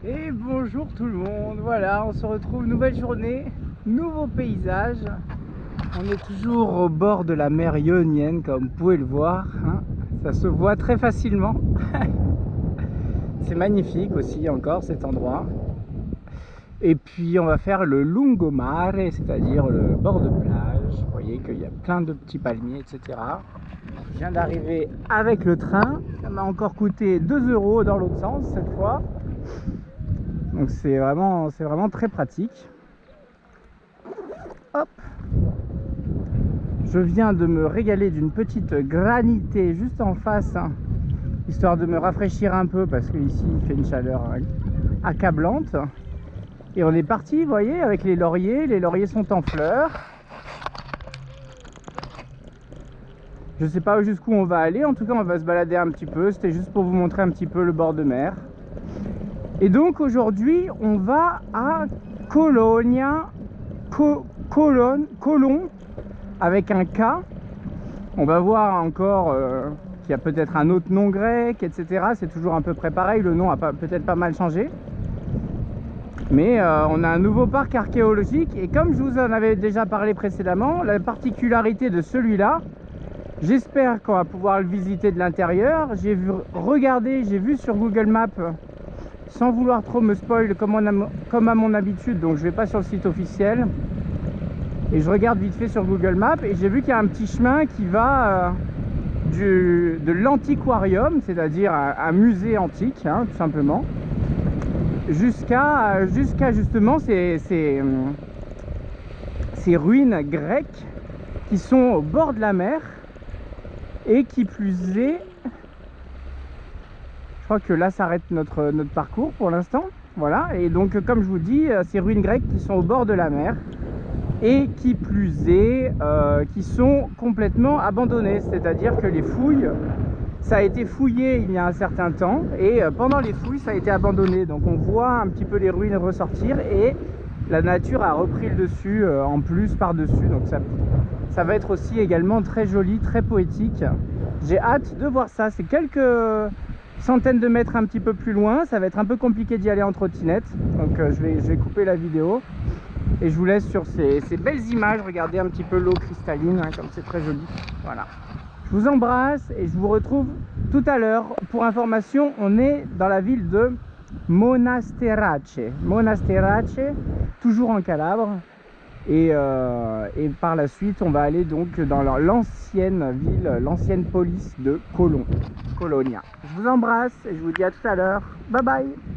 Et bonjour tout le monde, voilà, on se retrouve, nouvelle journée, nouveau paysage. On est toujours au bord de la mer Ionienne, comme vous pouvez le voir, hein. Ça se voit très facilement. C'est magnifique aussi encore cet endroit. Et puis on va faire le lungomare, c'est-à-dire le bord de plage. Vous voyez qu'il y a plein de petits palmiers, etc. Je viens d'arriver avec le train, ça m'a encore coûté 2 € dans l'autre sens cette fois. Donc c'est vraiment très pratique. Hop. Je viens de me régaler d'une petite granité juste en face, hein, histoire de me rafraîchir un peu parce que ici il fait une chaleur accablante. Et on est parti, vous voyez, avec les lauriers sont en fleurs. Je sais pas jusqu'où on va aller, en tout cas on va se balader un petit peu, c'était juste pour vous montrer un petit peu le bord de mer. Et donc aujourd'hui on va à Colonia, Colon avec un K. On va voir encore qu'il y a peut-être un autre nom grec, etc. C'est toujours à peu près pareil, le nom a peut-être pas mal changé. Mais on a un nouveau parc archéologique et comme je vous en avais déjà parlé précédemment, la particularité de celui-là, j'espère qu'on va pouvoir le visiter de l'intérieur. J'ai vu sur Google Maps, sans vouloir trop me spoil comme à mon habitude, donc je vais pas sur le site officiel. Et je regarde vite fait sur Google Maps et j'ai vu qu'il y a un petit chemin qui va de l'antiquarium, c'est-à-dire un musée antique, hein, tout simplement, jusqu'à justement ces ruines grecques qui sont au bord de la mer. Et qui plus est, je crois que là s'arrête notre parcours pour l'instant. Voilà, et donc comme je vous dis, ces ruines grecques qui sont au bord de la mer et qui plus est, qui sont complètement abandonnées. C'est-à-dire que les fouilles, ça a été fouillé il y a un certain temps et pendant les fouilles ça a été abandonné. Donc on voit un petit peu les ruines ressortir et la nature a repris le dessus en plus par-dessus. Donc ça va être aussi également très joli, très poétique. J'ai hâte de voir ça. C'est quelques centaines de mètres un petit peu plus loin. Ça va être un peu compliqué d'y aller en trottinette. Donc je vais couper la vidéo. Et je vous laisse sur ces belles images. Regardez un petit peu l'eau cristalline, hein, comme c'est très joli. Voilà. Je vous embrasse et je vous retrouve tout à l'heure. Pour information, on est dans la ville de Monasterace. Monasterace, toujours en Calabre. Et par la suite on va aller donc dans l'ancienne ville, l'ancienne police de Colonia. Je vous embrasse et je vous dis à tout à l'heure. Bye bye.